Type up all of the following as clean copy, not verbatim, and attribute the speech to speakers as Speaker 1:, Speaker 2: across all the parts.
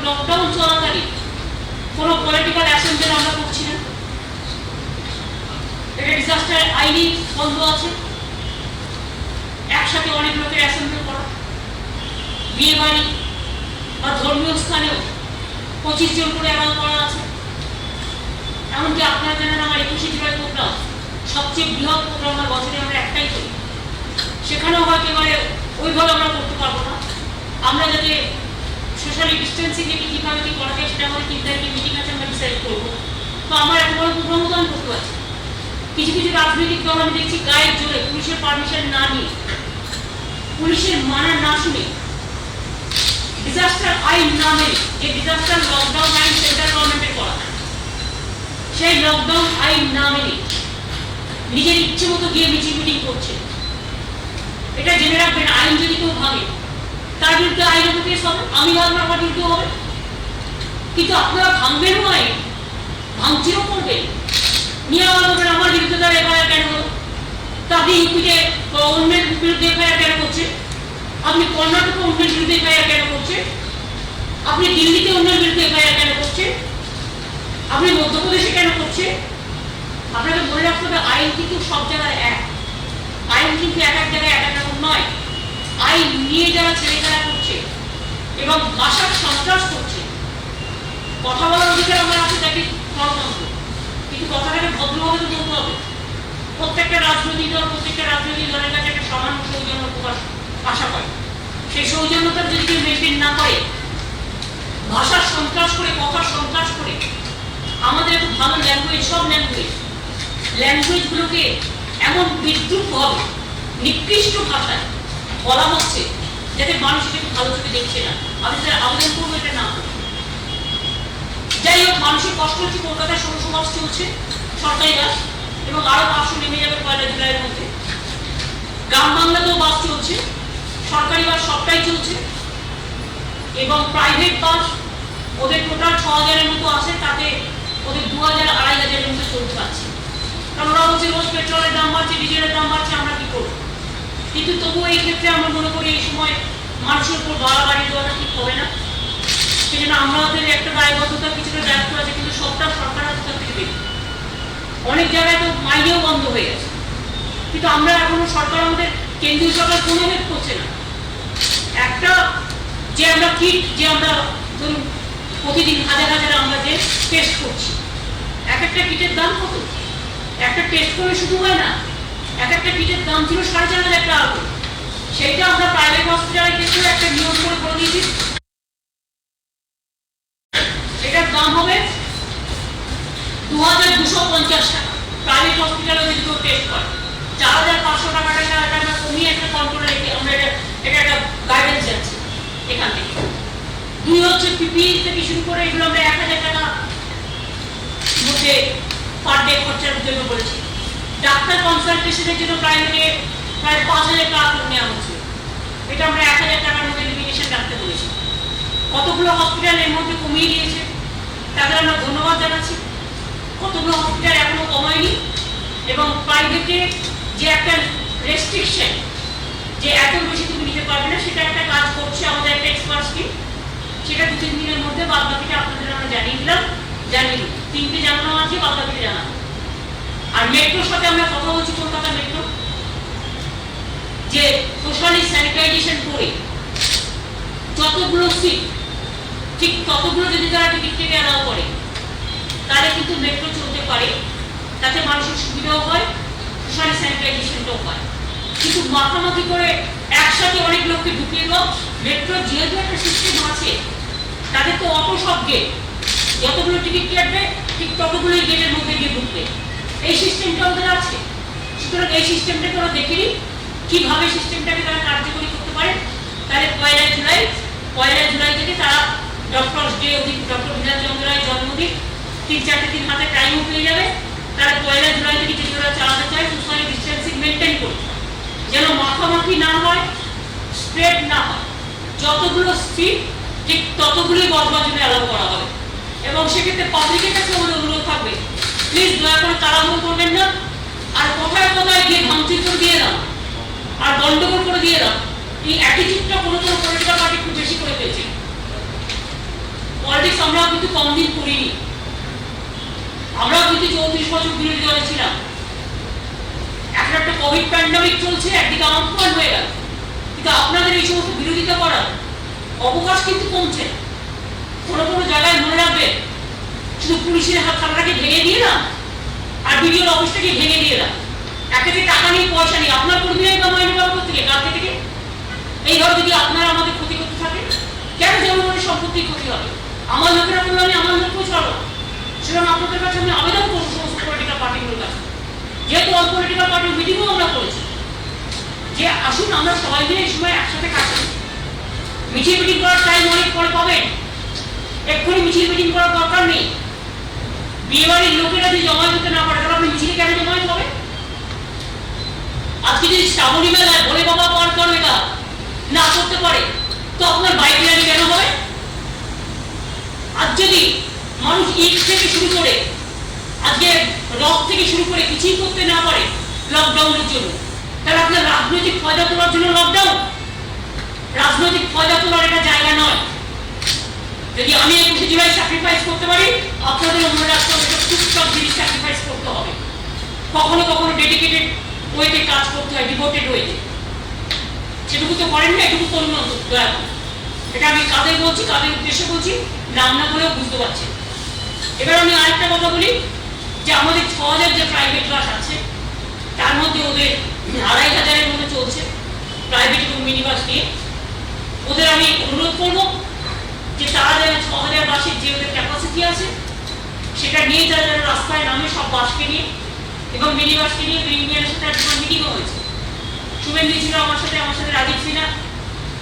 Speaker 1: Lockdown চলাকালীন কোনো political assembly আমরা করছি না। এটা ডিজাস্টার আইনি বন্ধ আছে। একসাথে অনেক লোকের অ্যাসেম্বলি করা, বিয়ে বাড়ি বা ধর্মীয় স্থানেও 25 জন করে অ্যালাউ করা আছে। এমনকি আপনারা জানেন আমার 21শে জুলাই প্রোগ্রাম সবচেয়ে বৃহৎ প্রোগ্রাম আমার বছরে আমরা একটাই করি, সেখানেও হয়তো এবারে ওইভাবে আমরা করতে পারবো না। আমরা যাতে সোশ্যালি ডিস্টেন্সিং এ কীভাবে কী করা যায় সেটা আমাদের 3 তারিখে মিটিং আছে, আমরা ডিসাইড করবো। তো আমার এখন বড় প্রোগ্রাম তো আমি করতে পারছি। কিছু কিছু রাজনৈতিক দল আমি দেখছি গায়ের জোরে পুলিশের পারমিশন না নিয়ে, পুলিশের মানা না শুনে, ডিজাস্টার আইন না মেনে, যে ডিজাস্টার লকডাউন আইন সেন্ট্রাল গভর্নমেন্টের করা, সেই লকডাউন আইন না মেনে নিজের ইচ্ছে মতো গিয়ে মিছিল মিটিং করছে। এটা জেনে রাখবেন, আইন যদি কেউ ভাঙে তার বিরুদ্ধে আইনত কেস হবে, আমি ভাঙবো আমার বিরুদ্ধে হবে। কিন্তু আপনারা ভাঙবেন নয়, ভাঙচিরও করবেন, নিয়ে বলবেন আমার বিরুদ্ধে তার এফআইআর কেন হলো। তা আপনি ইউপিতে অন্যের বিরুদ্ধে এফআইআর কেন করছে? আপনি কর্ণাটকে অন্যের বিরুদ্ধে এফআইআর কেন করছে? আপনি দিল্লিতে অন্যের বিরুদ্ধে এফআইআর কেন করছে? আপনি মধ্যপ্রদেশে কেন করছে? আপনাকে মনে রাখতে হবে আইন কিন্তু সব জায়গায় এক, আইন কিন্তু এক এক জায়গায় এক এক রকম নয়। আইন নিয়ে যারা ছেলেখেলা করছে এবং ভাষার সন্ত্রাস করছে, কথা বলার অধিকার আমার আছে, দেখি গণতন্ত্র, কিন্তু কথাটাকে ভদ্রভাবে তো বলতে হবে। প্রত্যেকটা রাজনৈতিক দল দলের কাছে একটা সমান সৌজন্য প্রকাশ আশা করে। সেই সৌজন্যতা যদি কেউ মেনটেন না করে, ভাষার সন্ত্রাস করে, কথার সন্ত্রাস করে, আমাদের এত ভালো ল্যাঙ্গুয়েজ, সব ল্যাঙ্গুয়েজগুলোকে এমন বিদ্রুপভাবে নিকৃষ্ট ভাষায় বলা হচ্ছে যাতে মানুষ এটাকে ভালো চোখে দেখছে না। আমি তার আবেদন করবো এটা না করবো। যাই হোক, মানুষের কষ্ট হচ্ছে। কলকাতায় 1600 বাস চলছে, সরকারি বাস, এবং আরো 500 নেমে যাবে 1 জুলাইয়ের মধ্যে। গ্রাম বাংলাতেও বাস চলছে, সরকারি বাস সবটাই চলছে, এবং প্রাইভেট বাস ওদের টোটাল 6000-এর মতো আছে, তাতে ওদের 2000-2500-এর মতো চলতে পারছে। কারণ ওরা বলছে রোজ পেট্রোলের দাম বাড়ছে, ডিজেলের দাম বাড়ছে, আমরা কি করবো? কিন্তু তবুও এই ক্ষেত্রে আমরা মনে করি এই সময় মানুষের উপর বাড়াবাড়ি দেওয়াটা ঠিক হবে না। সেই জন্য আমাদের একটা দায়বদ্ধতা, কিছুটা দায়িত্ব আছে, কিন্তু সবটা সরকার হাতে থেকে দেবে। অনেক জায়গায় তো মাইনেও বন্ধ হয়ে গেছে, কিন্তু আমরা এখনো সরকার, আমাদের কেন্দ্রীয় সরকার কোনো হেল্প করছে না। একটা যে আমরা কিট, যে আমরা ধরুন প্রতিদিন হাজার আমরা যে টেস্ট করছি, এক একটা কিটের দাম কত? একটা টেস্ট করে শুধু হয় না, এক একটা কিটের দাম ছিল 4500 টাকা করে। সেইটা আমরা প্রাইভেট হসপিটালে কিন্তু একটা নিয়ম করে দিয়েছি, এটার দাম হবে 2250 টাকা। প্রাইভেট হসপিটালে যদি কেউ টেস্ট করে 4500 টাকাটা আমরা কমিয়ে একটা কন্ট্রোলে রেখে আমরা এটা একটা গাইডেন্স যাচ্ছে এখান থেকে। 2 হচ্ছে পিপিই থেকে শুরু করে এগুলো আমরা 1000 টাকা মধ্যে পার ডে খরচার জন্য বলেছি। ডাক্তার কনসালটেশনের জন্য প্রাইভেটে প্রায় 5000 টাকা করে নেওয়া হচ্ছে, এটা আমরা 1000 টাকার মধ্যে লিমিটেশন রাখতে বলেছি। কতগুলো হসপিটাল এর মধ্যে কমিয়ে দিয়েছে, তাদের আমরা ধন্যবাদ জানাচ্ছি। কতগুলো হসপিটাল এখনো কমায়নি, এবং প্রাইভেটে যে একটা রেস্ট্রিকশন, যে এত বেশি তুমি নিতে পারবে না, সেটা একটা কাজ করছে আমাদের একটা এক্সপার্ট টিম। সেটা 2-3 দিনের মধ্যে বাদ বাকিটা আপনাদের আমরা জানিয়ে দিলাম, 3টে জানানো আছে, বাদ বাকিটা জানাবো। আর মেট্রোর সাথে আমরা কথা বলছি, কলকাতা মেট্রো, যে সোশ্যালি স্যানিটাইজেশন করে যতগুলো সিট, ঠিক ততগুলো যদি তারা টিকিট কেটে অ্যালাউ করে, তাহলে কিন্তু মেট্রো চলতে পারে, তাতে মানুষের সুবিধাও হয়, সোশ্যালি স্যানিটাইজেশনটাও হয়। কিন্তু মাখামাখি করে একসাথে অনেক লোককে ঢুকিয়ে দাও। মেট্রো যেহেতু একটা সিস্টেম আছে, তাদের তো অটো সব গেট, যতগুলো টিকিট কাটবে ঠিক ততগুলোই গেটের মধ্যে গিয়ে ঢুকবে, এই সিস্টেমটা ওদের আছে। সুতরাং এই সিস্টেমটাকে ওরা দেখে নিই কিভাবে সিস্টেমটাকে তারা কার্যকরী করতে পারে। তাহলে 1 জুলাই থেকে তারা ডক্টরস ডে, ডক্টর বিধানচন্দ্র রায়ের জন্মদিন, 3-4 দিন হাতে টাইমও পেয়ে যাবে। তারা 1 জুলাই থেকে যদি ওরা চালাতে চায়, সোশ্যাল ডিস্টেন্সিং মেনটেন করে, যেন মাখামাখি না হয়, স্প্রেড না হয়, যতগুলো সিট ঠিক ততগুলোই বসবাসনে অ্যালাউ করা হবে। এবং সেক্ষেত্রে পাবলিকের কাছে আমাদের অনুরোধ থাকবে, প্লিজ দয়া করে তাড়াহুড়ো করবেন না, আর কোথায় কোথায় গিয়ে ভাঙচুর করে দিয়ে দাও আর গন্ডগোল করে দিয়ে দাও। এই অ্যাটিটিউডটা কোনো পলিটিক্যাল পার্টি খুব বেশি করে ফেলছে। আমরাও কিন্তু কম দিন করিনি, আমরাও কিন্তু 34 বছর বিরোধী দলে ছিলাম। এখন একটা কোভিড প্যান্ডামিক চলছে, একদিকে আহ্বান হয়ে গেল, কিন্তু আপনাদের এই সমস্ত বিরোধিতা করার অবকাশ কিন্তু কমছে। কোনো কোনো জায়গায় মনে রাখবেন, শুধু পুলিশের হাত থানাটাকে ভেঙে দিয়ে না, আর বিডিওর অফিসটাকে ভেঙে দিয়ে না, একেতে টাকা নিয়ে পয়সা নিয়ে আপনার কর্মীরাই বা মাইনে পাবো থেকে কালকে থেকে। এইভাবে যদি আপনারা আমাদের ক্ষতি করতে থাকেন, কেন জনগণের সম্পত্তির ক্ষতি হবে? আমার লোকেরা করলে আমি আমার লোককেও ছাড়বো। সুতরাং আপনাদের কাছে আমি আবেদন করবো সমস্ত পলিটিক্যাল পার্টিগুলোর কাছে, যেহেতু অল পলিটিক্যাল পার্টির মিটিংও আমরা করেছি, যে আসুন আমরা সবাই মিলে এই সময় একসাথে কাজ করি। মিছিল মিটিং করার টাইম অনেক পরে পাবেন, এক্ষুনি মিছিল মিটিং করার দরকার নেই। বিয়ে বাড়ির লোকেরা যদি জমায়েত হতে না পারে, তাহলে আপনি মিছিলে কেন জমায়েত হবে? আজকে যদি শ্রাবণী মেলায় ভোলে বাবা পার করবে না করতে পারে, তো আপনার বাইক র্যালি কেন হবে? আজ যদি মানুষ ঈদ থেকে শুরু করে আজকে রথ থেকে শুরু করে কিছুই করতে না পারে লকডাউনের জন্য, তাহলে আপনার রাজনৈতিক ফায়দা তোলার জন্য লকডাউন? রাজনৈতিক ফায়দা তোলার এটা জায়গা নয়। যদি আমি 21 জুলাই স্যাক্রিফাইস করতে পারি, আপনাদের মনে রাখতে হবে টুকটাক জিনিস স্যাক্রিফাইস করতে হবে। কখনো কখনো ডেডিকেটেড ওয়েতে কাজ করতে হয়, ডিভোটেড ওয়েতে। সেটুকু তো করেন না, এটুকু করুন দয়া করে। এটা আমি কাদের বলছি, কাদের উদ্দেশ্যে বলছি, নাম না বলেও বুঝতে পারছি। এবার আমি আরেকটা কথা বলি, যে আমাদের 6000 যে প্রাইভেট বাস আছে, তার মধ্যে ওদের 2500-এর মধ্যে চলছে প্রাইভেট এবং মিনি বাস নিয়ে। ওদের আমি অনুরোধ করবো যে তারা যেন 6000 বাসের যে ওদের ক্যাপাসিটি আছে সেটা নিয়ে যারা যারা রাস্তায় নামে, সব বাসকে নিয়ে এবং মিনি বাসকে নিয়ে ইউনিয়নের সাথে একটা মিটিংও হয়েছে। শুভেন্দু ছিল আমার সাথে রাজীব সিনহা,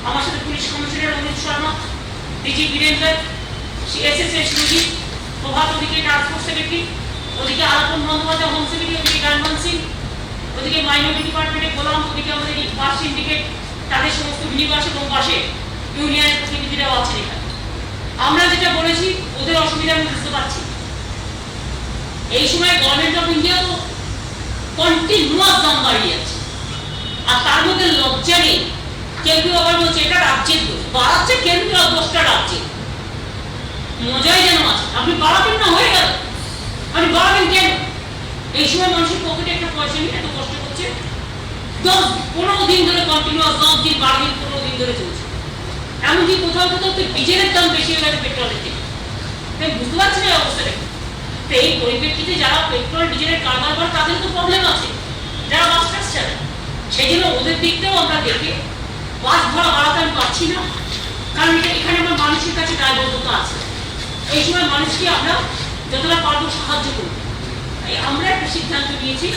Speaker 1: আমার সাথে পুলিশ কমিশনার অনুজ শর্মা, ডিজি বীরেন্দ্র, এসএসএস সুজিত, প্রভাত ওদিকে ট্রান্সপোর্ট সেক্রেটারি, ওদিকে আলাপন বন্দ্যোপাধ্যায় হোম সেক্রেটারি, ওদিকে গানমান সিং, ওদিকে মাইনরিটি ডিপার্টমেন্টে গোলাম, ওদিকে আমাদের বাস সিন্ডিকেট, তাদের সমস্ত মিনি বাস এবং বাসে ইউনিয়নের প্রতিনিধিরাও আছেন এখানে। আমরা যেটা বলেছি, ওদের অসুবিধা আমি বুঝতে পারছি। এই সময় গভর্নমেন্ট অফ ইন্ডিয়া তো কন্টিনিউয়াস দাম বাড়িয়ে যাচ্ছে, আর তার মধ্যে লজ্জা নেই। কেউ কেউ আবার বলছে এটা রাজ্যের দোষ, বাড়াচ্ছে কেন্দ্র, দোষটা রাজ্যের। মজাই যেন আছে, আপনি বাড়াবেন না, হয়ে গেল, আপনি বাড়াবেন কেন? এই সময় মানুষের পকেটে একটা পয়সা নিয়ে এত কষ্ট করছে। 15 দিন ধরে কন্টিনিউয়াস, 10 দিন 12 দিন 15 দিন ধরে চলছে। এমনকি কোথাও কোথাও তো ডিজেলের দাম বেশি হয়ে গেছে পেট্রোলের থেকে। তাই বুঝতে পারছি না অবস্থাটা। তো এই পরিপ্রেক্ষিতে যারা পেট্রোল ডিজেলের কারবার করে তাদের তো প্রবলেম আছে, যারা বাস টাস চালায়। সেই জন্য ওদের দিকটাও আমরা দেখি। বাস ভাড়া বাড়াতে আমি পারছি না, কারণ এখানে আমার মানুষের কাছে দায়বদ্ধতা আছে। এই সময় মানুষকে আমরা যতটা পারবো সাহায্য করব। তাই আমরা একটা সিদ্ধান্ত নিয়েছি,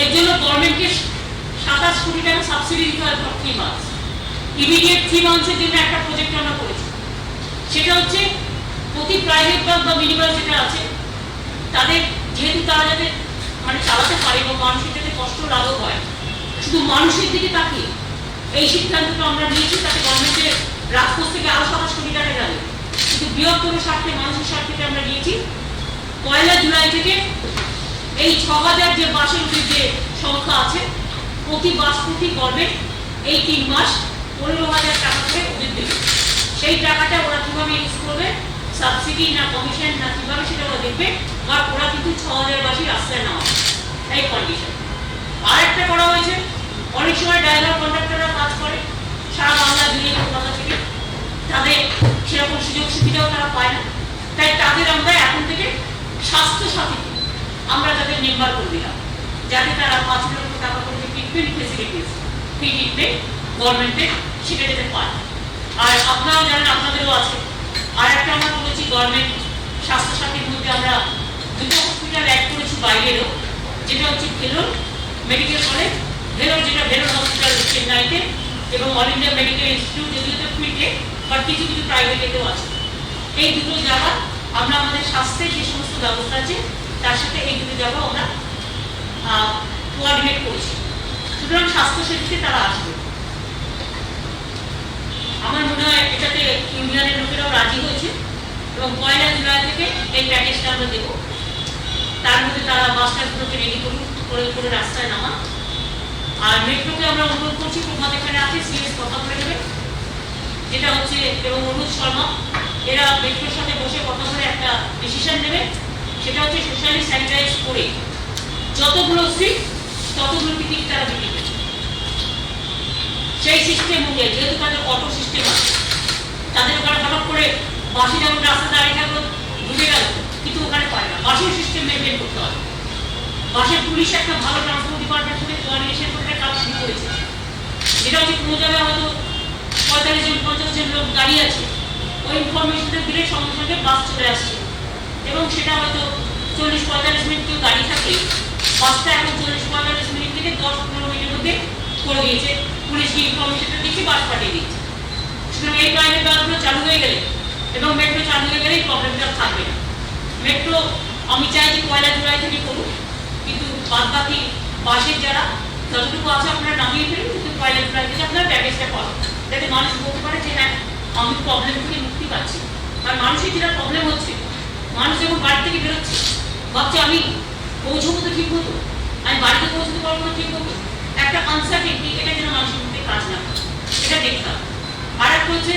Speaker 1: এর জন্য গভর্নমেন্টকে 27 কোটি টাকা সাবসিডি দিতে হয় ফর 3 মাস। ইমিডিয়েট 3 মান্থসের জন্য একটা প্রজেক্ট আমরা করেছি। সেটা হচ্ছে প্রতি প্রাইভেট বাস বা মিনি বাস যেটা আছে, তাদের যেহেতু তারা যাতে মানে চালাতে পারে এবং মানুষের যাতে কষ্ট লাঘব হয়, শুধু মানুষের দিকে তাকিয়ে এই সিদ্ধান্তটা আমরা নিয়েছি। তাতে গভর্নমেন্টের রাজপোষ থেকে আরো 27 কোটি টাকা যাবে, কিন্তু বৃহত্তর স্বার্থে, মানুষের স্বার্থে আমরা নিয়েছি 1 জুলাই থেকে এই 6000 যে বাসের যে সংখ্যা আছে, প্রতি বাস প্রতি গভর্নমেন্ট এই 3 মাস 15,000 টাকা করে ওদের দেবে। সেই টাকাটা ওরা কিভাবে ইউজ করবে, সাবসিডি না কমিশন না কিভাবে, সেটা ওরা দেখবে। আর ওরা কিন্তু 6000 বাসী রাস্তায় নামা, এই কন্ডিশন। আর একটা করা হয়েছে, অনেক সময় ড্রাইভার কন্ডাক্টররা কাজ করে সারা বাংলা জুড়ে, কলকাতা থেকে, তাদের সেরকম সুযোগ সুবিধাও তারা পায় না। তাই তাদের আমরা এখন থেকে স্বাস্থ্য সাথীতে আমরা তাদের মেম্বার করে দিলাম, যাতে তারা 5 লক্ষ টাকা করে ট্রিটমেন্ট ফেসিলিটিস, ফ্রি ট্রিটমেন্ট গভর্নমেন্টে সেটা যেতে পায়। আর আপনারাও জানেন, আপনাদেরও আছে। আর একটা আমরা বলেছি, গভর্নমেন্ট স্বাস্থ্য সাথীর মধ্যে আমরা 2টো হসপিটাল অ্যাড করেছি বাইরেরও, যেটা হচ্ছে ভেলোর মেডিকেল কলেজ, ভেলোর যেটা ভেলোর হসপিটাল চেন্নাইতে, এবং অল ইন্ডিয়া মেডিকেল ইনস্টিটিউট, যেগুলোতে ফ্রিতে বা কিছু কিছু প্রাইভেটেও আছে। এই দুটো জায়গা আমরা আমাদের স্বাস্থ্যের যে সমস্ত ব্যবস্থা আছে তার সাথে এই দুটো জায়গা আমরা কোঅর্ডিনেট করেছি। সুতরাং স্বাস্থ্য সেতুতে তারা আসবে। আমার মনে হয় এটাতে ইউনিয়নের লোকেরাও রাজি হয়েছে, এবং 1 জুলাই থেকে এই প্যাকেজটা আমরা দেবো। তার মধ্যে তারা বাসটাগুলোকে রেডি করে রাস্তায় নামা। আর মেট্রোকে আমরা অনুরোধ করছি, প্রভাত এখানে আছে, সিএস কথা বলে দেবে, যেটা হচ্ছে, এবং অনুজ শর্মা এরা মেট্রোর সাথে বসে কথা বলে একটা ডিসিশন নেবে, সেটা হচ্ছে সোশ্যালি স্যানিটাইজ করে যতগুলো সিট ততগুলো টিকিট তারা বিক্রি করছে। সেই সিস্টেম অনুযায়ী, যেহেতু তাদের অটো সিস্টেম আছে, তাদের ওখানে হঠাৎ করে বাসে যেমন রাস্তা দাঁড়িয়ে থাকলো ঢুকে গেল, কিন্তু ওখানে পায় না, বাসের সিস্টেম মেনটেন করতে হবে। বাসের পুলিশ একটা ভালো ট্রান্সপোর্ট ডিপার্টমেন্ট থেকে কোঅর্ডিনেশন করে একটা কাজ শুরু করেছে, যেটা হচ্ছে কোনো জায়গায় হয়তো 45 জন 50 জন লোক দাঁড়িয়ে আছে, ওই ইনফরমেশনটা দিলে সঙ্গে সঙ্গে বাস চলে আসছে, এবং সেটা হয়তো 40-45 মিনিট কেউ দাঁড়িয়ে থাকে, বাসটা এখন 40-45 মিনিট থেকে 10-15 মিনিটের মধ্যে করে দিয়েছে, পুলিশকে ইনফরমেশনটা দিচ্ছে, বাস পাঠিয়ে দিচ্ছে। সুতরাং এই প্রাইভেট বাসগুলো চালু হয়ে গেলে এবং মেট্রো চালু হয়ে গেলে প্রবলেমটা থাকবে না। মেট্রো আমি চাই যে 1 জুলাই থেকে করুন, কিন্তু বাদ বাকি বাসের যারা যতটুকু আছে আপনারা নামিয়ে ফেলুন, কিন্তু 1 জুলাই থেকে আপনারা প্যাকেজটা পান, যাতে মানুষ বলতে পারে যে হ্যাঁ আমি প্রবলেম থেকে মুক্তি পাচ্ছি। কারণ মানুষের যেটা প্রবলেম হচ্ছে, মানুষ যখন বাড়ি থেকে বেরোচ্ছে ভাবছে আমি পৌঁছবো তো ঠিক মতো, আমি বাড়িতে পৌঁছতে পারবো না ঠিক মতো, একটা আনসার্টেনটি, এটা যেন মানুষের মধ্যে কাজ না করে, এটা দেখতে হবে। আর একটা হচ্ছে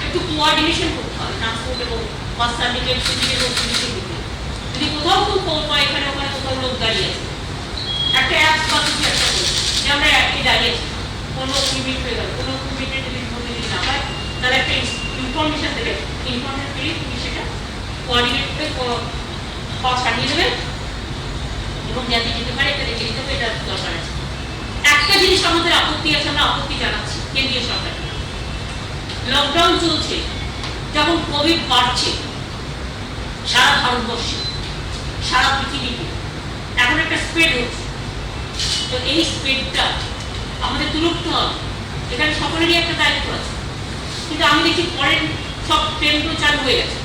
Speaker 1: একটু কোঅর্ডিনেশন করতে হবে ট্রান্সপোর্ট এবং বাস সার্ভিসের দিকে এবং পুলিশের দিকে। যদি কোথাও কেউ খবর পায় এখানে ওখানে কোথাও লোক দাঁড়িয়ে আছে, একটা অ্যাপস বা কিছু একটা করে যে আমরা একে দাঁড়িয়ে আছি, 15-20 মিনিট হয়ে গেল, 15-20 মিনিটের যদি মধ্যে যদি না পায়, তাহলে একটা ইনফরমেশন দেবে, ইনফরমেশন পেলে তুমি সেটা কোঅর্ডিনেট করে পা ছাড়িয়ে দেবে এবং যাতে যেতে পারে এটা দেখে দিতে হবে, এটা দরকার আছে। একটা জিনিস আমাদের আপত্তি আছে, আমরা আপত্তি জানাচ্ছি কেন্দ্রীয় সরকারকে। লকডাউন চলছে, যখন কোভিড বাড়ছে সারা ভারতবর্ষে, সারা পৃথিবীতে, এখন একটা স্প্রেড হচ্ছে, তো এই স্প্রেডটা আমাদের তুলতে হবে, এখানে সকলেরই একটা দায়িত্ব আছে। কিন্তু আমি দেখি পরের সব ট্রেনগুলো চালু হয়ে গেছে,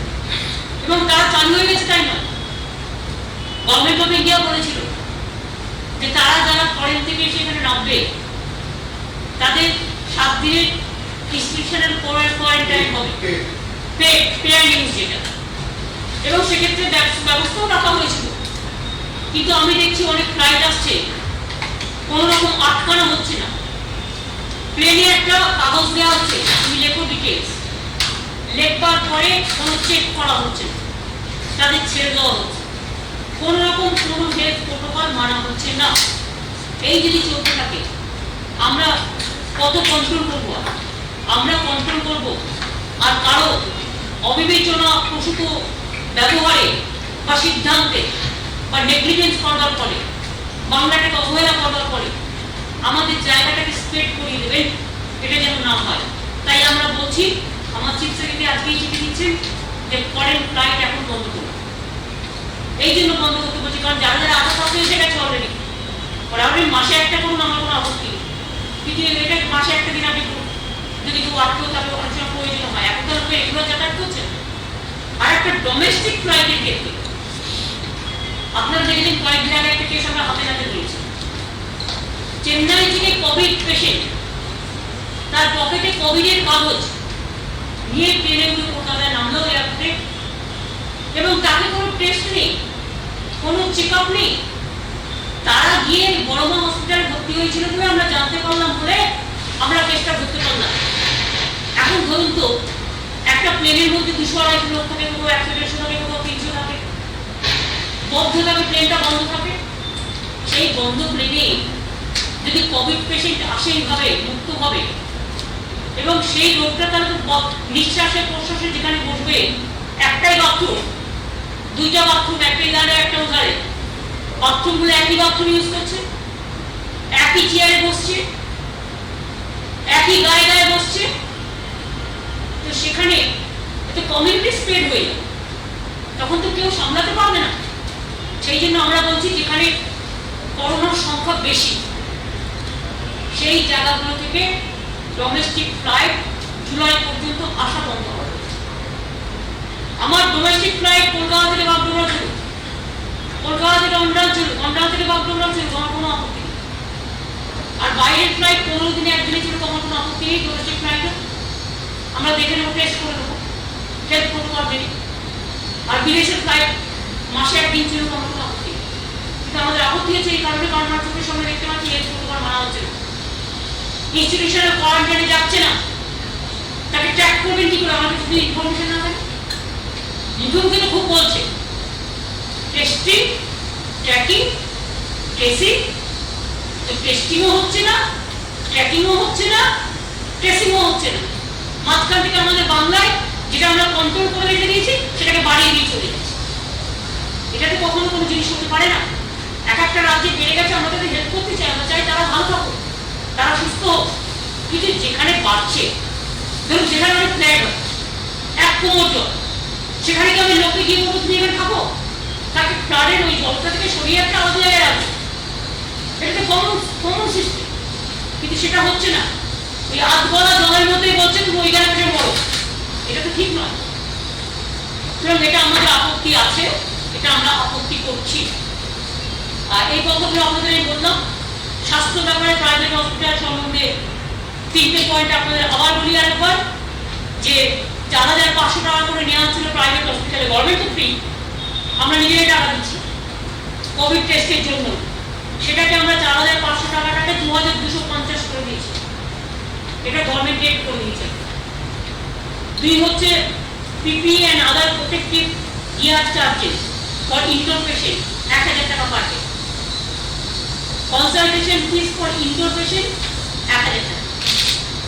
Speaker 1: এবং তারা চালু হয়ে গেছে তাই নয়, গভর্নমেন্ট অফ ইন্ডিয়া বলেছিল যে তারা যারা ফরেন থেকে এসে এখানে নামবে তাদের 7 দিনের ইনস্টিটিউশনাল কোয়ারেন্টাইন হবে, পেয়ার নিউজ যেটা, এবং সেক্ষেত্রে ব্যবস্থাও রাখা হয়েছিল। কিন্তু আমি দেখছি অনেক ফ্লাইট আসছে, কোনো রকম আটকানো হচ্ছে না, প্লেনে একটা কাগজ দেওয়া হচ্ছে, তুমি লেখো ডিটেলস, লেখবার পরে কোনো চেক করা হচ্ছে না, তাদের ছেড়ে দেওয়া হচ্ছে, কোন রকম কোনো হেলথ প্রোটোকল মানা হচ্ছে না। এই যদি চলতে থাকে আমরা কত কন্ট্রোল করবো? আমরা কন্ট্রোল করব আর কারো অবিবেচনা প্রসূত ব্যবহারে বা সিদ্ধান্তে বা নেগলিজেন্স করবার ফলে, বাংলাটাকে অবহেলা করবার ফলে আমাদের জায়গাটাকে স্প্রেড করিয়ে দেবেন, এটা যেন না হয়। তাই আমরা বলছি, আমার চিফ সেক্রেটারি আজকেই চিঠি দিচ্ছেন যে ফরেন ফ্লাইট এখন বন্ধ করুন। এই জন্য বন্ধ করতে বলছি কারণ যারা যারা আশা করতে এসে গেছে অলরেডি, ওরা অলরেডি মাসে একটা করুন, আমার কোনো আপত্তি নেই, কিন্তু এটা মাসে একটা দিন আপনি করুন, যদি কেউ আটকেও তাকে অনেক সময় প্রয়োজন হয়। এখন তো লোকে এগুলো যাতায়াত করছে। আর একটা ডোমেস্টিক ফ্লাইটের ক্ষেত্রে আপনারা দেখলেন কয়েকদিন আগে একটা কেস আমরা হাতে নাতে রয়েছে, চেন্নাই থেকে কোভিড পেশেন্ট তার পকেটে কোভিডের কাগজ নিয়ে প্লেনে কলকাতায় নামলো এয়ারপোর্টে, এবং তাকে কোনো টেস্ট নেই, কোনো চেক আপ নেই, তারা গিয়ে বড়মা হসপিটালে ভর্তি হয়েছিল বলে আমরা জানতে পারলাম বলে আমরা কেসটা ধরতে পারলাম। এখন ধরুন তো একটা প্লেনের মধ্যে 200-250 লোক থাকে, কোনো 100-150 থাকে, কোনো 300 থাকে, বন্ধ থাকে, প্লেনটা বন্ধ থাকে। সেই বন্ধ প্লেনে যদি কোভিড পেশেন্ট আসে এইভাবে মুক্ত হবে, এবং সেই রোগটা তার নিঃশ্বাসে প্রশ্বাসে যেখানে বসবে, একটাই বাথরুম, 2টা বাথরুম, একটাই ধারে একটা ওধারে, বাথরুমগুলো একই বাথরুম ইউজ করছে, একই চেয়ারে বসছে, একই গায়ে গায়ে বসছে, তো সেখানে একটা কমিউনিটি স্প্রেড হয়ে যাবে, তখন তো কেউ সামলাতে পারবে না। সেই জন্য আমরা বলছি যেখানে করোনার সংখ্যা বেশি সেই জায়গাগুলো থেকে ডোমেস্টিক ফ্লাইট জুলাই পর্যন্ত আসা বন্ধ হবে। আমার ডোমেস্টিক ফ্লাইট কলকাতা থেকে বাগডোগরা চলুক, কলকাতা থেকে অন্ডাল চলুক, অন্ডাল থেকে বাগডোগরা চলুক, আমার কোনো আপত্তি নেই। আর বাইরের ফ্লাইট 15 দিনে একদিনে চলুক, আমার কোনো আপত্তি নেই। ডোমেস্টিক ফ্লাইটে আমরা দেখে নেবো, টেস্ট করে দেবো, হেলথ প্রোটোকল মেনে। আর বিদেশের ফ্লাইট মাসে একদিন চলুক, আমার কোনো আপত্তি নেই। কিন্তু আমাদের আপত্তি হচ্ছে এই কারণে, কারণ আমরা চোখের সামনে দেখতে পাচ্ছি হেলথ প্রোটোকল মানা হচ্ছে না, ইনস্টিটিউশনাল কোয়ারেন্টাইনে যাচ্ছে না, তাকে ট্র্যাক করবেন কি করে? আমাদের যদি ইনফরমেশন না থাকে, নিধন কিন্তু খুব বলছে টেস্টিং, ট্র্যাকিং, ট্রেসিং। তো টেস্টিংও হচ্ছে না, ট্র্যাকিংও হচ্ছে না, ট্রেসিংও হচ্ছে না। মাঝখান থেকে আমাদের বাংলায় যেটা আমরা কন্ট্রোল করে রেখে দিয়েছি সেটাকে বাড়িয়ে দিয়ে চলে যাচ্ছে। এটাতে কখনো কোনো জিনিস হতে পারে না। এক একটা রাজ্যে বেড়ে গেছে, আমরা তাদের হেল্প করতে চাই, আমরা চাই তারা ভালো থাকুক, তারা সুস্থ হোক। কিন্তু যেখানে বাড়ছে, ধরুন যেখানে অনেক ফ্ল্যাট হয়, এক কোমর জল, সেখানে কি আমি লোককে গিয়ে বলবো তুমি এখানে থাকো? তাকে ফ্লাডের ওই জলটা থেকে সরিয়ে একটা আলাদা জায়গায় রাখবো। এটা তো কমন সিস্টেম, কিন্তু সেটা হচ্ছে না। ওই আধ গলা জলের মধ্যেই বলছে তুমি ওই জায়গায় বলো, এটা তো ঠিক নয়। সুতরাং এটা আমাদের আপত্তি আছে, এটা আমরা আপত্তি করছি। আর এই কথাগুলো আপনাদের আমি বললাম। স্বাস্থ্য ব্যাপারে প্রাইভেট হসপিটাল সম্বন্ধে 3টে পয়েন্ট আপনাদের আবার বলি আরেকবার, যে 4,500 টাকা করে নেওয়া হচ্ছিল প্রাইভেট হসপিটালে, গভর্নমেন্ট তো ফ্রি, আমরা নিজেরাই টাকা দিচ্ছি কোভিড টেস্টের জন্য। সেটাকে আমরা 4,500 টাকাটাকে 2,250 করে দিয়েছি, এটা গভর্নমেন্ট রেট করে দিয়েছে। 2 হচ্ছে PP and other protective gear charges for indoor patient 1,000 টাকা per day. Consultation fees for indoor patient 1,000 টাকা,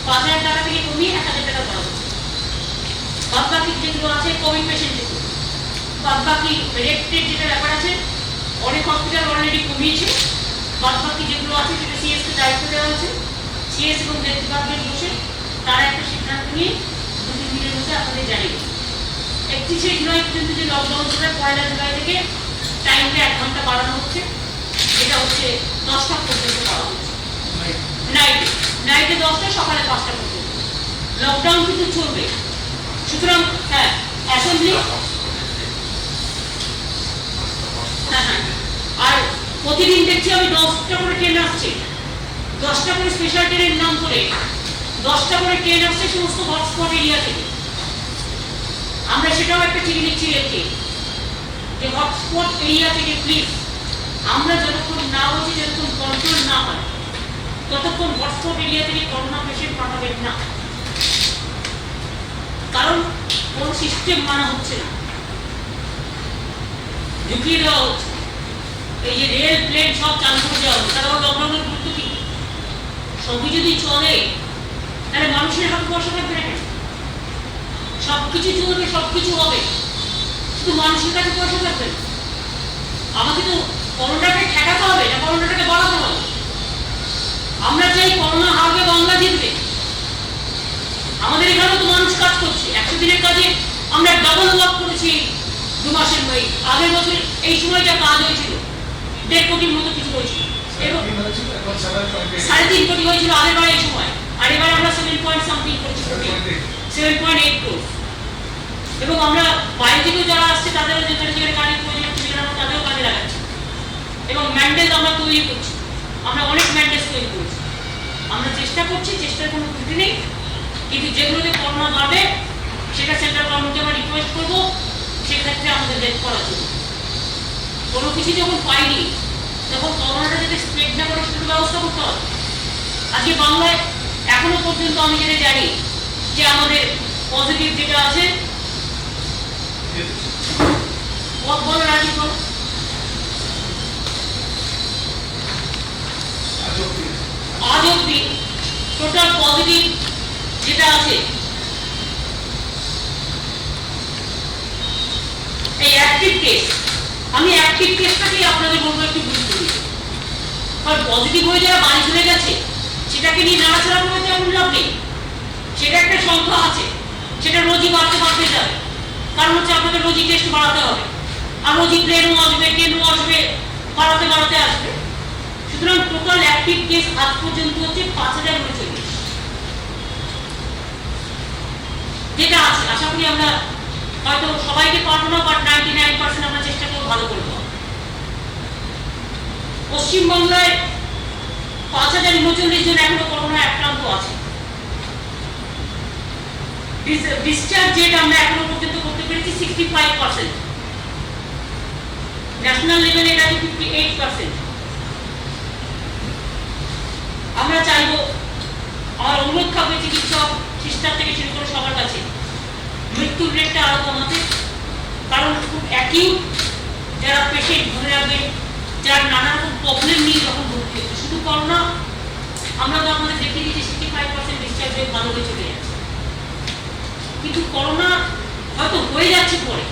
Speaker 1: 5,000 টাকা থেকে কমিয়ে 1,000 টাকা করা হচ্ছে। বাদ বাকি যেগুলো আছে কোভিড পেশেন্ট, যেগুলো বাদ বাকি রেটের যেটা ব্যাপার আছে, অনেক হসপিটাল অলরেডি কমিয়েছে। বাদ বাকি যেগুলো আছে সেটা সিএস কে দায়িত্ব দেওয়া হয়েছে। সিএস এবং হেলথ ডিপার্টমেন্ট বসে তারা একটা সিদ্ধান্ত নিয়ে 2-3 দিনের মধ্যে আপনাদের জানিয়ে দেবে। 31শে জুলাই পর্যন্ত যে লকডাউন চলে, 1 জুলাই থেকে টাইমটা 1 ঘন্টা বাড়ানো হচ্ছে, যেটা হচ্ছে 10টা পর্যন্ত করা হচ্ছে। নাইটে 10টা, সকালে 5টা পর্যন্ত লকডাউন কিন্তু চলবে। সুতরাং হ্যাঁ, অ্যাসেম্বলি হ্যাঁ, আর প্রতিদিন দেখছি আমি 10টা করে ট্রেন আসছে, 10টা করে স্পেশাল ট্রেনের নাম করে 10টা করে ট্রেন আসছে সমস্ত হটস্পট এরিয়া থেকে। আমরা সেটাও একটা চিঠি দিচ্ছি রেলকে, যে হটস্পট এরিয়া থেকে প্লিজ, আমরা যতক্ষণ না বলছি, যতক্ষণ কন্ট্রোল না হয়, ততক্ষণ হটস্পট এরিয়া থেকে করোনা পেশেন্ট পাঠাবেন না। কারণ কোন সিস্টেম মানা হচ্ছে না, ঢুকিয়ে দেওয়া হচ্ছে। এই যে রেল প্লেন সব চালু করে দেওয়া হচ্ছে, তাহলে লকডাউনের গুরুত্ব কি? সবই যদি চলে তাহলে মানুষের হাতে পয়সা থাকবে না কেন? সবকিছু চলবে, সবকিছু হবে, শুধু মানুষের কাছে পয়সা থাকবে না। আমাকে তো করোনাটাকে ঠেকাতে হবে, না করোনাটাকে বাড়াতে হবে। আমরা চাই করোনা হারবে, বাংলা জিতবে। আমাদের এখানেও তো মানুষ কাজ করছে, 100 দিনের কাজে আমরা ডাবল ওয়ার্ক করেছি 2 মাসের মধ্যে। আগের বছর এই সময় যা কাজ হয়েছিল 1.5 কোটির মতো কিছু হয়েছিল, 3.5 কোটি হয়েছিল আগের বার এই সময়। আর এবার আমরা 7.something করেছি, 7.8 crore। এবং আমরা বাইরে থেকে যারা আসছে তাদেরও যেখানে যেখানে কাজের প্রয়োজন হচ্ছে, আমরা তাদেরও কাজে লাগাচ্ছি। এবং ম্যান্ডেল আমরা তৈরি করছি, আমরা অনেক ম্যান্ডেল তৈরি করছি। আমরা চেষ্টা করছি, চেষ্টার কোনো ত্রুটি নেই। কিন্তু যেগুলোতে করোনা বাড়বে সেটা সেন্ট্রাল গভর্নমেন্টকে আমরা রিকোয়েস্ট করবো সেক্ষেত্রে আমাদের হেল্প করার জন্য। কোনো কিছু যখন পাইনি তখন করোনাটা যাতে স্প্রেড না করে সেটার ব্যবস্থা করতে হবে। আজকে বাংলায় এখনো পর্যন্ত আমি যেটা জানি যে আমাদের পজিটিভ যেটা আছে, বলো রাজীব, বলো। আজ অব্দি টোটাল পজিটিভ যেটা আছে, এই অ্যাক্টিভ কেস, আমি অ্যাক্টিভ কেসটাকেই আপনাদের বলবো একটু গুরুত্ব দিতে। কারণ পজিটিভ হয়ে যারা বাড়ি চলে গেছে সেটাকে নিয়ে নাড়াচাড়া করে তেমন লাভ নেই। সেটা একটা সংখ্যা আছে, সেটা রোজই বাড়তে বাড়তে যাবে। কারণ হচ্ছে আপনাকে রোজই টেস্ট বাড়াতে হবে, আর রোজই প্লেনও আসবে, ট্রেনও আসবে, বাড়াতে বাড়াতে আসবে। সুতরাং টোটাল অ্যাক্টিভ কেস আজ পর্যন্ত হচ্ছে 5,039, যেটা আছে। আশা করি আমরা হয়তো সবাইকে পারবো না, বাট 99% আমরা চেষ্টা করবো ভালো করবো। পশ্চিমবাংলায় 5,039 জন এখনো করোনা আক্রান্ত আছে। ডিসচার্জ যেটা আমরা এখনো পর্যন্ত করতে পেরেছি 65%, ন্যাশনাল লেভেলে এটা 58%। আমরা চাইবো, আমার অনুরোধ থাকবে চিকিৎসক, সিস্টার থেকে শুরু করে সবার কাছে, মৃত্যুর রেটটা আরো কমাতে। অ্যাকিউট যারা পেশেন্ট মনে রাখবেন, যারা নানা রকম প্রবলেম নিয়ে যখন ভর্তি হচ্ছে, শুধু করোনা আমরা তো আমাদের দেখে দিয়েছি 65% ডিসচার্জ হয়ে ভালো হয়ে চলে যাচ্ছে, কিন্তু করোনা হয়তো হয়ে যাচ্ছে পরে,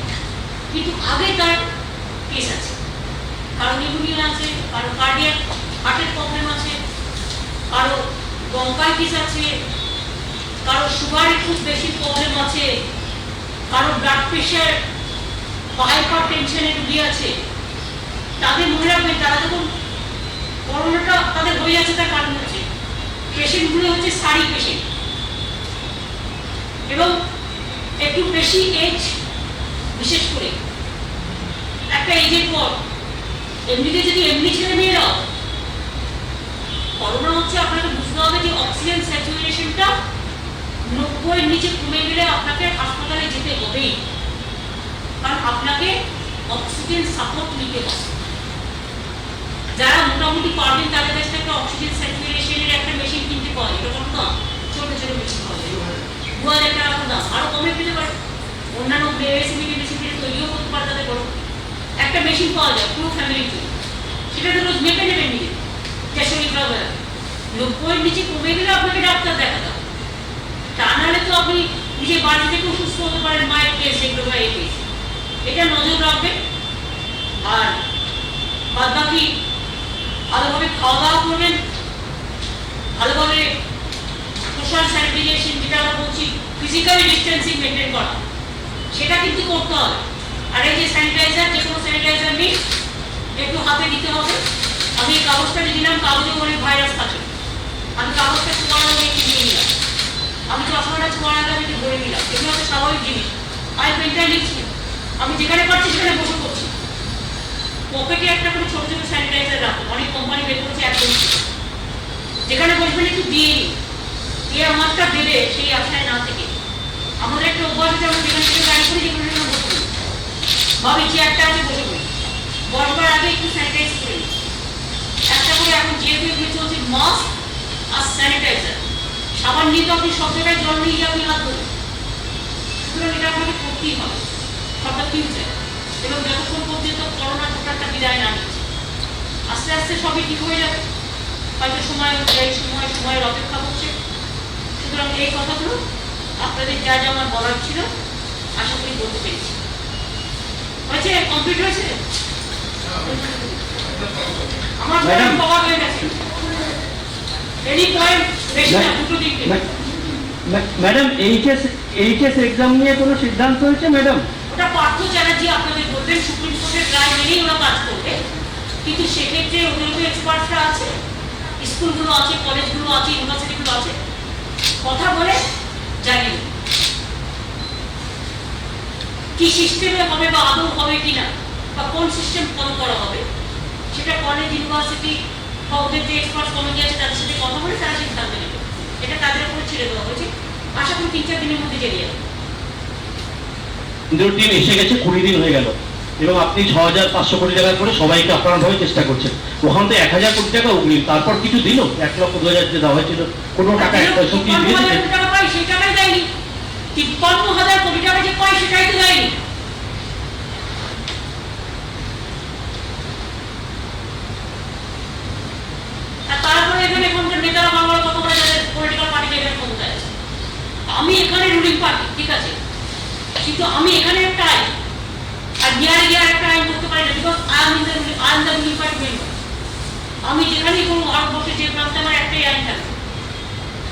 Speaker 1: কিন্তু আগে তার কেস আছে, কারো নিউমোনিয়া আছে, কারো কার্ডিয়াক হার্টের প্রবলেম আছে, কারো ব্রঙ্কাইটিস আছে, কারো সুগারের খুব বেশি প্রবলেম আছে, কারো ব্লাড প্রেশার বা হাইপার টেনশনের রুগী আছে। তাদের মনে রাখবেন, তারা যখন করোনাটা তাদের হয়ে যাচ্ছে তার কারণ হচ্ছে পেশেন্টগুলো হচ্ছে সারি পেশেন্ট এবং একটু বেশি এজ, বিশেষ করে একটা এজের পর এমনিতে যদি এমনি ছেলে মেয়েরাও করোনা হচ্ছে, আপনাকে বুঝতে হবে যে অক্সিজেন স্যাচুরেশনটা 90-এর নিচে কমে গেলে আপনাকে হাসপাতালে যেতে হবেই, কারণ আপনাকে অক্সিজেন সাপোর্ট নিতে হবে। যারা মোটামুটি পারবেন তাদের কাছে একটা অক্সিজেন স্যাচুরেশনের একটা মেশিন কিনতে পাওয়া যায়, এটা কত দাম? ছোট ছোট মেশিন পাওয়া যায়, 2000 টাকা দাম, আরো কমে পেতে পারে, অন্যান্য মেশিন তৈরিও করতে পারে তাদের বড় একটা মেশিন পাওয়া যায় পুরো ফ্যামিলির জন্য, সেটা তো রোজ মেপে নেবেন নিজে যে শরীর খারাপ হয়ে 90-এর নিচে কমে গেলে আপনাকে ডাক্তার দেখাতে হবে, তা নাহলে তো আপনি নিজে বাড়ি থেকেও সুস্থ হতে পারেন, মায়ের কেস এগুলো বা এই কেস, এটা নজর রাখবেন। আর বাদ বাকি ভালোভাবে খাওয়া দাওয়া করবেন, ভালোভাবে সোশ্যাল স্যানিটাইজেশন, যেটা আমরা বলছি ফিজিক্যাল ডিস্টেন্সিং মেনটেন করা, সেটা কিন্তু করতে হবে। আর এই যে স্যানিটাইজার, যে কোনো স্যানিটাইজার নিয়ে একটু হাতে দিতে হবে। আমি এই কাগজটা দিলাম, কাগজে অনেক ভাইরাস থাকে, আমি কাগজটা ছোঁয়ার আগে একটু দিয়ে নিলাম, আমি চশমাটা ছোঁয়ার আগে আমি একটু ধরে নিলাম, এগুলো হচ্ছে স্বাভাবিক জিনিস। আমি পেনটা নিচ্ছি, আমি যেখানে পাচ্ছি সেখানে বসে করছি, পকেটে একটা করে ছোট ছোট স্যানিটাইজার রাখুন, অনেক কোম্পানি বের করেছে একদম, যেখানে বসবেন একটু দিয়ে নিন, দিয়ে আমারটা দেবে সেই আশায় না থেকে। আমাদের একটা অভ্যাস আছে, আমরা যেখান থেকে গাড়ি করি যেখানে সেখানে বসে করি, ভাবি চেয়ারটা আছে বসে করি, বসবার আগে একটু স্যানিটাইজ করে নিই একটা করে। এখন যেহেতু এগুলো চলছে মাস্ক আর স্যানিটাইজার, সাবান নিয়ে তো আপনি সব জায়গায় জল নিয়ে গিয়ে আপনি হাত ধরুন, সুতরাং এটা আপনাকে করতেই হবে সবটা ফিউচার, এবং যতক্ষণ পর্যন্ত করোনা টোটালটা বিদায় না নিচ্ছে, আস্তে আস্তে সবই ঠিক হয়ে যাবে, হয়তো সময় অনুযায়ী সময়ের অপেক্ষা করছে। সুতরাং এই কথাগুলো আপনাদের যা যা আমার বলার ছিল আশা করি বলতে পেরেছি। হয়েছে, কমপ্লিট হয়েছে, আমার পয়েন্ট পাওয়া হয়ে গেছে, এনি পয়েন্ট বেশি না, দুটো দিকে।
Speaker 2: ম্যাডাম এইচএস এক্সাম নিয়ে কোনো সিদ্ধান্ত হয়েছে ম্যাডাম?
Speaker 1: ওটা পার্থ চ্যাটার্জি আপনাদের বলবেন, সুপ্রিম কোর্টের রায় মেনেই ওরা কাজ করবে, কিন্তু সেক্ষেত্রে ওদের তো এক্সপার্টরা আছে, স্কুলগুলো আছে, কলেজগুলো আছে, ইউনিভার্সিটিগুলো আছে, কথা বলে জানিয়ে কি সিস্টেমে হবে বা আদৌ হবে কিনা, বা কোন সিস্টেম ফলো করা হবে, সেটা কলেজ, ইউনিভার্সিটি বা ওদের যে এক্সপার্ট কমিটি আছে তাদের সাথে কথা বলে তারা সিদ্ধান্ত নেবে। এটা তাদের উপরে ছেড়ে দেওয়া হয়েছে, আশা করি 3-4 দিনের মধ্যে জেনে যাবে।
Speaker 2: দিন এসে গেছে, 20 দিন হয়ে গেল, এবং আপনি 6500 কোটি টাকা করে সবাইকে আপ্রাণভাবে চেষ্টা করছেন। ওখান থেকে 1000 কোটি টাকা অগ্রিম, তারপর কিছু দিল 1,02,000 যে দেওয়া হয়েছিল, কোনো টাকা 1 পয়সা কি দিয়েছে?
Speaker 1: 53,000 কোটি টাকা পাই সেই টাকাই দেয়নি, 53,000 কোটি টাকা যে পাই সেটাই তো দেয়নি। আর তারপরে এখানে এখনকার নেতারা বাংলার কথা বলে যাদের পলিটিক্যাল পার্টি এখানে ক্ষমতায় আছে, আমি এখানে রুলিং পার্টি, ঠিক আছে, কিন্তু আমি এখানে একটা আইন আর গিয়ার একটা আইন করতে পারি না, because I am the ruling party member. আমি যেখানেই কোনো ভারতবর্ষে যে প্রান্তে আমার একটাই আইন থাকবে,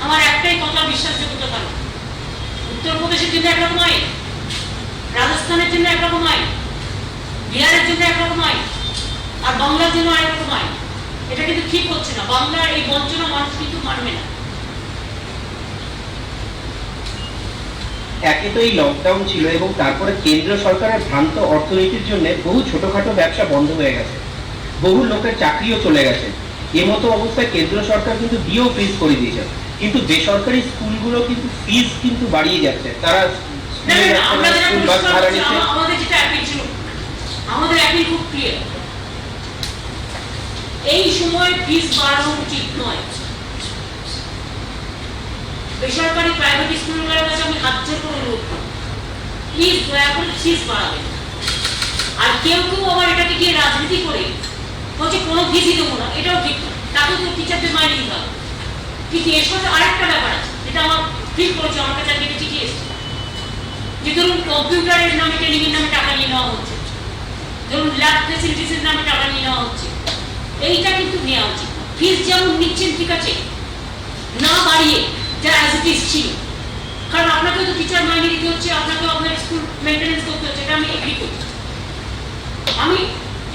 Speaker 1: আমার একটাই কথা বিশ্বাসযোগ্যতা থাকবে। উত্তরপ্রদেশের জন্য একরকম আইন, রাজস্থানের জন্য একরকম আইন, বিহারের জন্য একরকম আইন, আর বাংলার জন্য আরেকরকম আইন। এটা কিন্তু ঠিক হচ্ছে না, বাংলার এই বঞ্চনা মানুষ কিন্তু মানবে না।
Speaker 3: একে তো এই লকডাউন ছিল, এবং তারপরে কেন্দ্র সরকারের ভ্রান্ত অর্থনীতির জন্য বহু ছোটখাটো ব্যবসা বন্ধ হয়ে গেছে, বহু লোকের চাকরিও চলে গেছে। এমতো অবস্থায় কেন্দ্র সরকার কিন্তু দিয়েও ফ্রিজ করে দিয়েছে, কিন্তু বেসরকারি স্কুলগুলো কিন্তু ফিস কিন্তু বাড়িয়ে যাচ্ছে, তারা
Speaker 1: আমাদের একই খুব ক্লিয়ার, এই সময় ফিস বাড়ানো উচিত নয়। বেসরকারি প্রাইভেট স্কুলগুলোর কাছে আমি হাত জোর করে অনুরোধ করব, প্লিজ দয়া করে ফিস বাড়াবেন। আর কেউ কেউ আবার এটাকে গিয়ে রাজনীতি করে বলছে কোনো ফিসই দেবো না, এটাও ঠিক না, তাকে তো টিচারদের মাইনে দিতে হবে। কিন্তু এর সাথে আরেকটা ব্যাপার আছে, যেটা আমার ফিল করেছে, আমার কাছে আজকে চিঠি এসেছে, যে ধরুন কম্পিউটারের নামে ট্রেনিং এর নামে টাকা নিয়ে নেওয়া হচ্ছে, ধরুন ল্যাব ফেসিলিটিস এর নামে টাকা নিয়ে নেওয়া হচ্ছে। এইটা কিন্তু নেওয়া উচিত। ফিস যেমন নিচ্ছেন ঠিক আছে, না বাড়িয়ে যা অ্যাজ ইট ইজ ছিল, কারণ আপনাকে তো টিচার মাইনে দিতে হচ্ছে, আপনাকে আপনার স্কুল মেনটেন্যান্স করতে হচ্ছে, এটা আমি এগ্রি করছি। আমি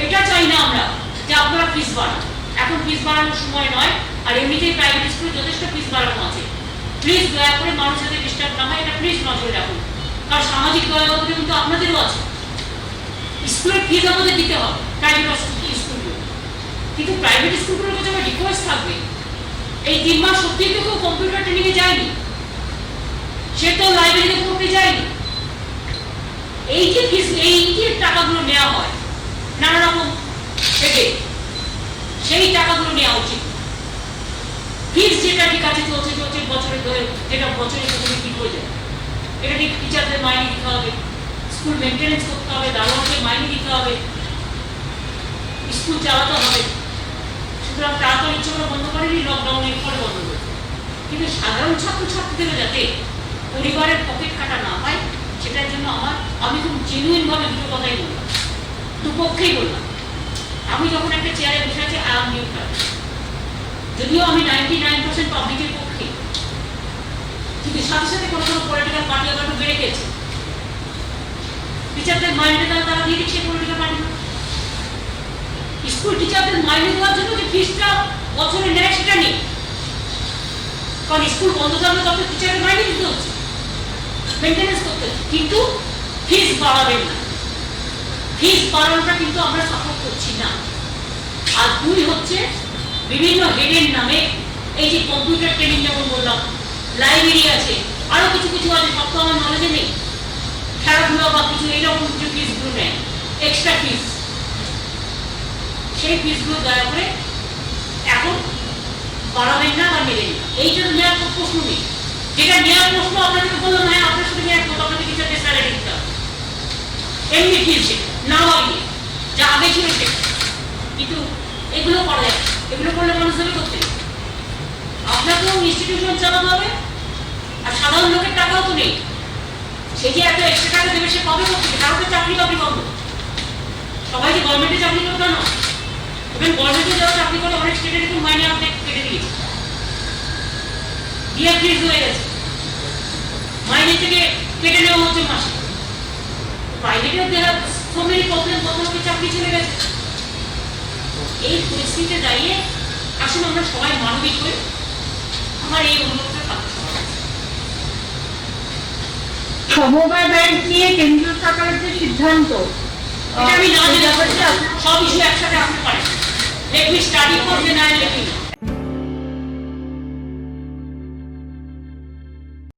Speaker 1: এটা চাই না আমরা যে আপনারা ফিস বাড়ান, এখন ফিস বাড়ানোর সময় নয়। আর এমনিতেই প্রাইভেট স্কুলে যথেষ্ট ফিস বাড়ানো আছে, প্লিজ দয়া করে মানুষ যাতে ডিস্টার্ব না হয় এটা প্লিজ নজরে রাখুন। কারণ সামাজিক দায়বদ্ধতা কিন্তু আপনাদেরও আছে, স্কুলের ফিস আমাদের দিতে হবে প্রাইভেট স্কুলগুলো, কিন্তু প্রাইভেট স্কুলগুলোর কাছে আমার রিকোয়েস্ট থাকবে, এই 3 মাস সত্যিই তো কেউ কম্পিউটার ট্রেনিংয়ে যায়নি, সে তো লাইব্রেরিতে পড়তে যায়নি। এই যে ফিস, এই যে টাকাগুলো নেওয়া হয় নানা রকম থেকে, সেই টাকাগুলো নেওয়া উচিত। ফিস যেটা ঠিক আছে চলছে চলছে বছরে ধরে, যেটা বছরে প্রথমে ঠিক হয়ে যায়, এটা ঠিক টিচারদের মাইনে দিতে হবে, স্কুল মেনটেন্যান্স করতে হবে, দারোয়ানদের মাইনে দিতে হবে, স্কুল চালাতে হবে। সুতরাং তাড়াতাড়ি ইচ্ছে করে বন্ধ করেনি, লকডাউনের পরে বন্ধ করেছে। কিন্তু সাধারণ ছাত্রছাত্রীদের যাতে পরিবারের পকেট কাটা না হয়, সেটার জন্য আমি খুব জেনুইন ভাবে দুটো কথাই বললাম, দুপক্ষেই বললাম। আমি যখন একটা চেয়ারে বসে আছি আই এম নিউট্রাল, যদিও আমি 99% পাবলিকের পক্ষে, কিন্তু সাথে সাথে কোনো কোনো পলিটিক্যাল পার্টি আবার একটু বেড়ে গেছে। টিচারদের মাইনে তারা দিয়ে দিচ্ছে পলিটিক্যাল পার্টি। স্কুল টিচারদের মাইনে দেওয়ার জন্য যে ফিসটা বছরে নেয় সেটা নেই, কারণ স্কুল বন্ধ থাকলে তত টিচারের মাইনে দিতে হচ্ছে, মেনটেন্যান্স করতে হচ্ছে। কিন্তু ফিস বাড়াবেন না, ফিস বাড়ানোটা কিন্তু আমরা সাপোর্ট করছি না। আর 2 হচ্ছে বিভিন্ন হেডের নামে এই যে কম্পিউটার ট্রেনিং যেমন বললাম, লাইব্রেরি আছে, আরো কিছু কিছু আছে, সব তো আমার নলেজে নেই, খেলাধুলা বা কিছু এইরকম কিছু ফিসগুলো নেয়, এক্সট্রা ফিস, সেই ফিসগুলো দয়া করে এখন বাড়াবেন না বা নেবেন না। এইটা নেওয়ার প্রশ্ন নেই, যেটা নেওয়ার প্রশ্ন আপনাদেরকে বললাম, হ্যাঁ আপনার সাথে নেওয়ার কথা, আপনাদের টিচারদের স্যালারি দিতে হবে, এমনি ফিস না বাড়িয়ে যা আগে ছিল সেটা। কিন্তু এগুলো করা যায়, এগুলো করলে মানুষ দেবে করতে, আপনাকেও ইনস্টিটিউশন চালাতে হবে, আর সাধারণ লোকের টাকাও তো নেই, সে যে এত এক্সট্রা টাকা দেবে সে পাবে করতে, কারো তো চাকরি বাকরি বন্ধ, সবাই যে গভর্নমেন্টে চাকরি করে তা নয়। এবং গভর্নমেন্টে যারা চাকরি করে অনেক স্টেটের একটু মাইনে আপনি কেটে দিয়েছে, দিয়ে ফ্রিজ হয়ে গেছে, মাইনে থেকে কেটে নেওয়া হচ্ছে মাসে। প্রাইভেটেও দেওয়া সমেরই প্রবলেম, কত লোকের চাকরি চলে গেছে। এই পরিস্থিতিতে দাঁড়িয়ে আসুন আমরা সবাই মানবিক হই, আমার এই অনুরোধটা থাকবে।
Speaker 4: সমবায় ব্যাংক নিয়ে কেন্দ্রীয় সরকারের যে সিদ্ধান্ত,
Speaker 1: এটা আমি না জেনে সব ইস্যু একসাথে আসতে পারে, let me study for general let me